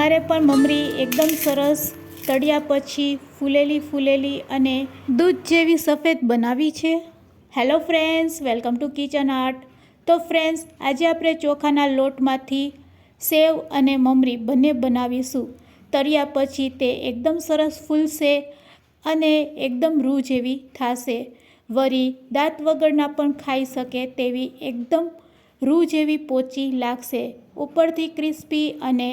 ત્યારે પણ મમરી એકદમ સરસ તળ્યા પછી ફૂલેલી અને દૂધ જેવી સફેદ બનાવી છે। Hello friends, welcome to kitchen art. તો ફ્રેન્ડ્સ, આજે આપણે ચોખાના લોટમાંથી સેવ અને મમરી બંને બનાવીશું। તળ્યા પછી તે એકદમ સરસ ફૂલશે અને એકદમ રૂ જેવી થશે। વળી દાંત વગરના પણ ખાઈ શકે તેવી એકદમ રૂ જેવી પોચી લાગશે, ઉપરથી ક્રિસ્પી અને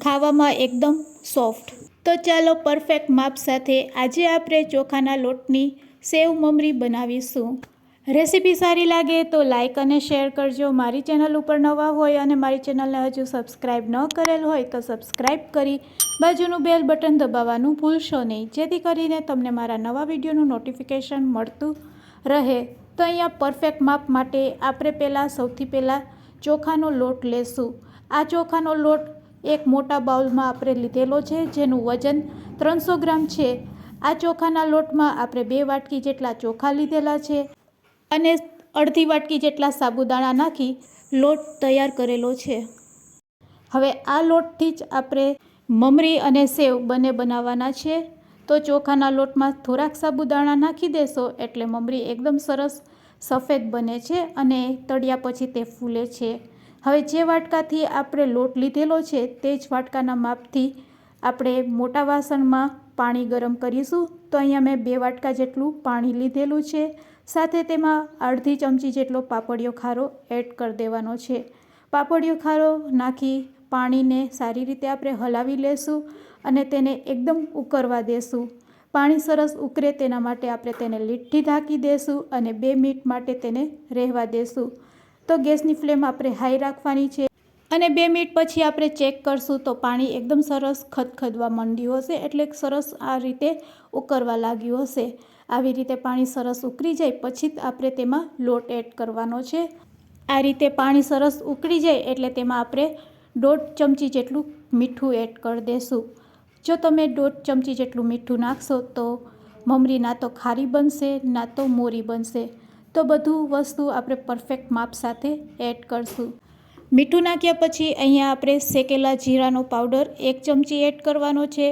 ખાવામાં એકદમ સોફ્ટ। તો ચાલો પરફેક્ટ માપ સાથે આજે આપણે ચોખાના લોટની સેવ મમરી બનાવીશું। રેસીપી સારી લાગે તો લાઈક અને શેર કરજો। મારી ચેનલ ઉપર નવા હોય અને મારી ચેનલને હજુ સબસ્ક્રાઈબ ન કરેલ હોય તો સબસ્ક્રાઈબ કરી બાજુનું બેલ બટન દબાવવાનું ભૂલશો નહીં, જેથી કરીને તમને મારા નવા વિડીયોનું નોટિફિકેશન મળતું રહે। તો અહીંયા પરફેક્ટ માપ માટે આપણે સૌથી પહેલાં ચોખાનો લોટ લેશું। આ ચોખાનો લોટ એક મોટા બાઉલમાં આપણે લીધેલો છે, જેનું વજન 300 ગ્રામ છે। આ ચોખાના લોટમાં આપણે 2 વાટકી જેટલા ચોખા લીધેલા છે અને અડધી વાટકી જેટલા સાબુદાણા નાખી લોટ તૈયાર કરેલો છે। હવે આ લોટથી જ આપણે મમરી અને સેવ બંને બનાવવાના છે। તો ચોખાના લોટમાં થોડાક સાબુદાણા નાખી દેશો એટલે મમરી એકદમ સરસ સફેદ બને છે અને તળ્યા પછી તે ફૂલે છે। હવે જે વાટકાથી આપણે લોટ લીધેલો છે તે જ વાટકાના માપથી આપણે મોટા વાસણમાં પાણી ગરમ કરીશું। તો અહીંયા મેં 2 વાટકા જેટલું પાણી લીધેલું છે, સાથે તેમાં અડધી ચમચી જેટલો પાપડિયો ખારો એડ કરી દેવાનો છે। પાપડિયો ખારો નાખી પાણીને સારી રીતે આપણે હલાવી લેશું અને તેને એકદમ ઉકળવા દેશું। પાણી સરસ ઉકળે તેના માટે આપણે તેને લીડથી ઢાંકી દેશું અને 2 મિનિટ માટે તેને રહેવા દેશું। તો ગેસની ફ્લેમ આપણે હાઈ રાખવાની છે અને 2 મિનિટ પછી આપણે ચેક કરશું તો પાણી એકદમ સરસ ખદખદવા માંડ્યું હશે, એટલે સરસ આ રીતે ઉકળવા લાગ્યું હશે। આવી રીતે પાણી સરસ ઉકળી જાય પછી જ આપણે તેમાં લોટ એડ કરવાનો છે। આ રીતે પાણી સરસ ઉકળી જાય એટલે તેમાં આપણે 1.5 ચમચી જેટલું મીઠું એડ કરી દેશું। જો તમે 1.5 ચમચી જેટલું મીઠું નાખશો તો મમરી ના તો ખારી બનશે ના તો મોરી બનશે। તો બધું વસ્તુ આપણે પરફેક્ટ માપ સાથે એડ કરશું। મીઠું નાખ્યા પછી અહીંયા આપણે શેકેલા જીરાનો પાવડર 1 ચમચી એડ કરવાનો છે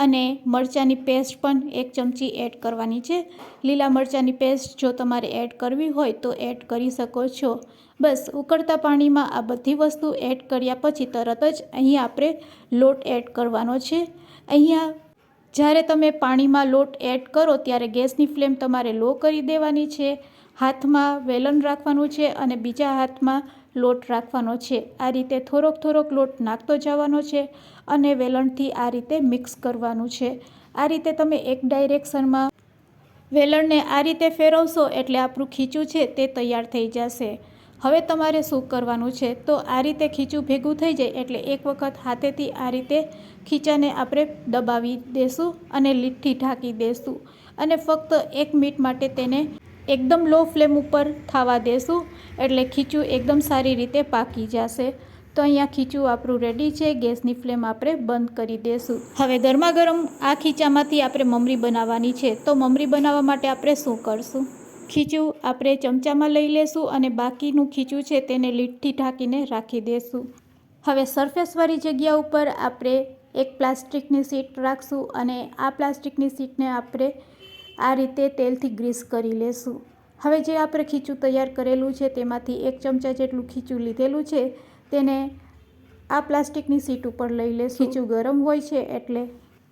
અને મરચાંની પેસ્ટ પણ 1 ચમચી એડ કરવાની છે। લીલા મરચાંની પેસ્ટ જો તમારે એડ કરવી હોય તો એડ કરી શકો છો। બસ ઉકળતા પાણીમાં આ બધી વસ્તુ એડ કર્યા પછી તરત જ અહીંયા આપણે લોટ એડ કરવાનો છે। અહીંયા જ્યારે તમે પાણીમાં લોટ એડ કરો ત્યારે ગેસની ફ્લેમ તમારે લો કરી દેવાની છે। હાથમાં વેલણ રાખવાનું છે અને બીજા હાથમાં લોટ રાખવાનો છે। આ રીતે થોડોક લોટ નાખતો જવાનો છે અને વેલણથી આ રીતે મિક્સ કરવાનું છે। આ રીતે તમે એક ડાયરેક્શનમાં વેલણને આ રીતે ફેરવશો એટલે આપણું ખીચું છે તે તૈયાર થઈ જશે। હવે તમારે શું કરવાનું છે, તો આ રીતે ખીચું ભેગું થઈ જાય એટલે એક વખત હાથેથી આ રીતે ખીચાને આપણે દબાવી દેશું અને લીડથી ઢાંકી દેશું અને ફક્ત 1 મિનિટ માટે તેને એકદમ લો ફ્લેમ ઉપર થવા દેશું, એટલે ખીચું એકદમ સારી રીતે પાકી જશે। તો અહીંયા ખીચું આપણું રેડી છે। ગેસની ફ્લેમ આપણે બંધ કરી દેશું। હવે ગરમા ગરમ આ ખીચામાંથી આપણે મમરી બનાવવાની છે। તો મમરી બનાવવા માટે આપણે શું કરશું, ખીચું આપણે ચમચામાં લઈ લેશું અને બાકીનું ખીચું છે તેને લીડથી ઢાંકીને રાખી દેશું। હવે સરફેસવાળી જગ્યા ઉપર આપણે એક પ્લાસ્ટિકની શીટ રાખશું અને આ પ્લાસ્ટિકની શીટને આપણે આ રીતે તેલથી ગ્રીસ કરી લેશું। હવે જે આપણે ખીચું તૈયાર કરેલું છે તેમાંથી 1 ચમચા જેટલું ખીચું લીધેલું છે તેને આ પ્લાસ્ટિકની શીટ ઉપર લઈ લેશું। ખીચું ગરમ હોય છે એટલે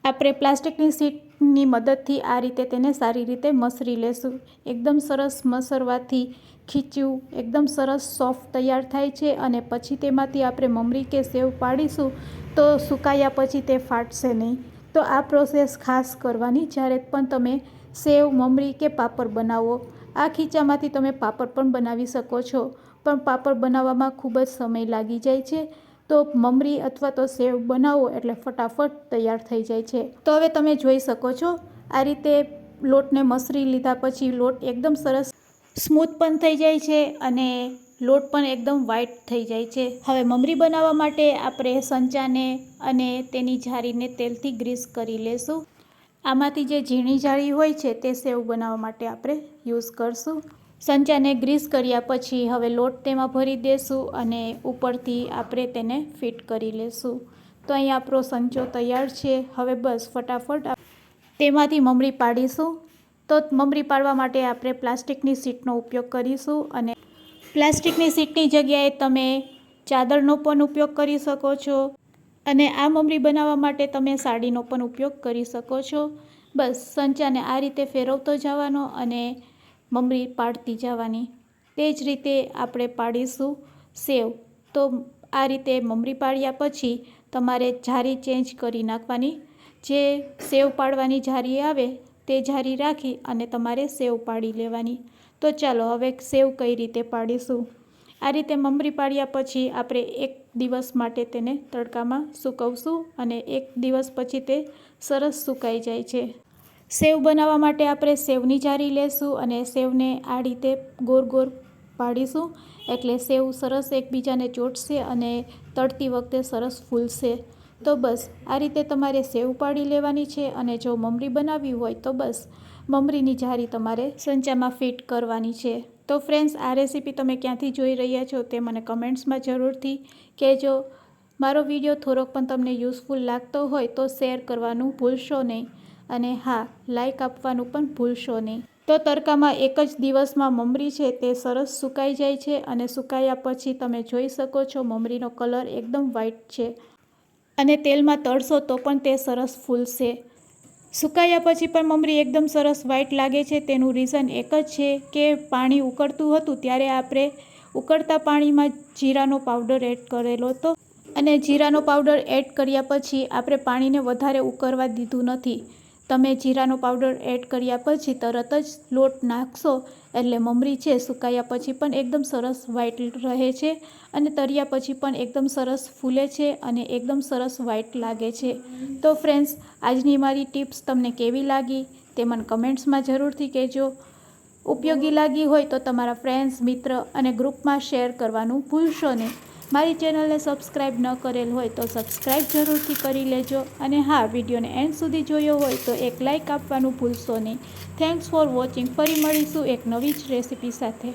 આપણે પ્લાસ્ટિકની શીટની મદદથી આ રીતે તેને સારી રીતે મસરી લેશું। એકદમ સરસ મસરવાથી ખીચું એકદમ સરસ સોફ્ટ તૈયાર થાય છે અને પછી તેમાંથી આપણે મમરી કે સેવ પાડીશું તો સુકાયા પછી તે ફાટશે નહીં। તો આ પ્રોસેસ ખાસ કરવાની જ્યારે પણ તમે સેવ, મમરી કે પાપડ બનાવો। આ ખીચામાંથી તમે પાપડ પણ બનાવી શકો છો, પણ પાપડ બનાવવામાં ખૂબ જ સમય લાગી જાય છે। તો મમરી અથવા તો સેવ બનાવો એટલે ફટાફટ તૈયાર થઈ જાય છે। તો હવે તમે જોઈ શકો છો આ રીતે લોટને મસરી લીધા પછી લોટ એકદમ સરસ સ્મૂથ પણ થઈ જાય છે અને લોટ પણ એકદમ વ્હાઈટ થઈ જાય છે। હવે મમરી બનાવવા માટે આપણે સંચાને અને તેની જાળીને તેલથી ગ્રીસ કરી લેશું। આમાંથી જે ઝીણી જાળી હોય છે તે સેવ બનાવવા માટે આપણે યુઝ કરશું। સંચાને ગ્રીસ કર્યા પછી હવે લોટ તેમાં ભરી દેશું અને ઉપરથી આપણે તેને ફિટ કરી લેશું। તો અહીં આપણો સંચો તૈયાર છે. હવે બસ ફટાફટ તેમાંથી મમરી પાડીશું. તો મમરી પાડવા માટે આપણે પ્લાસ્ટિકની શીટનો ઉપયોગ કરીશું અને પ્લાસ્ટિકની શીટની જગ્યાએ તમે ચાદરનો પણ ઉપયોગ કરી શકો છો અને આ મમરી બનાવવા માટે તમે સાડીનો પણ ઉપયોગ કરી શકો છો. બસ સંચાને આ રીતે ફેરવતો જવાનો અને મમરી પાડતી જવાની. તે જ રીતે આપણે પાડીશું સેવ. તો આ રીતે મમરી પાડ્યા પછી તમારે જારી ચેન્જ કરી નાખવાની. જે સેવ પાડવાની જારી આવે તે જારી રાખી અને તમારે સેવ પાડી લેવાની. તો ચાલો હવે સેવ કઈ રીતે પાડીશું. આ રીતે મમરી પાડ્યા પછી આપણે 1 દિવસ માટે તેને તડકામાં સૂકવશું અને 1 દિવસ પછી તે સરસ સુકાઈ જાય છે. સેવ બનાવવા માટે આપણે સેવની જારી લેશું અને સેવને આ રીતે ગોળ ગોળ પાડીશું. એટલે સેવ સરસ એકબીજાને ચોંટશે અને તળતી વખતે સરસ ફૂલશે. તો બસ આ રીતે તમારે સેવ પાડી લેવાની છે અને જો મમરી બનાવવી હોય તો બસ મમરીની જારી તમારે સંચામાં ફિટ કરવાની છે. તો ફ્રેન્ડ્સ, આ રેસીપી તમે ક્યાંથી જોઈ રહ્યા છો તે મને કમેન્ટ્સમાં જરૂરથી કહેજો. મારો વિડીયો થોડોક પણ તમને યુઝફુલ લાગતો હોય તો શેર કરવાનું ભૂલશો નહીં અને હા, લાઈક આપવાનું પણ ભૂલશો નહીં. તો તડકામાં 1 જ દિવસમાં મમરી છે તે સરસ સુકાઈ જાય છે અને સુકાયા પછી તમે જોઈ શકો છો મમરીનો કલર એકદમ વ્હાઈટ છે અને તેલમાં તળશો તો પણ તે સરસ ફૂલશે. સુકાયા પછી પણ મમરી એકદમ સરસ વ્હાઈટ લાગે છે. તેનું રીઝન એક જ છે કે પાણી ઉકળતું હતું ત્યારે આપણે ઉકળતા પાણીમાં જીરાનો પાવડર એડ કરેલો હતો અને જીરાનો પાવડર એડ કર્યા પછી આપણે પાણીને વધારે ઉકળવા દીધું નથી. તમે જીરાનો પાવડર એડ કર્યા પછી તરત જ લોટ નાખશો એટલે મમરી છે સુકાયા પછી પણ એકદમ સરસ વ્હાઈટ રહે છે અને તળ્યા પછી પણ એકદમ સરસ ફૂલે છે અને એકદમ સરસ વ્હાઈટ લાગે છે. તો ફ્રેન્ડ્સ, આજની મારી ટિપ્સ તમને કેવી લાગી તે મને કમેન્ટ્સમાં જરૂરથી કહેજો. ઉપયોગી લાગી હોય તો તમારા ફ્રેન્ડ્સ, મિત્ર અને ગ્રુપમાં શેર કરવાનું ભૂલશો નહીં. મારી ચેનલને સબસ્ક્રાઈબ ન કરેલ હોય તો સબસ્ક્રાઈબ જરૂરથી કરી લેજો અને હા, વિડીયોને એન્ડ સુધી જોયો હોય તો એક લાઈક આપવાનું ભૂલશો નહીં. Thanks for watching. ફરી મળીશું એક નવી જ રેસીપી સાથે.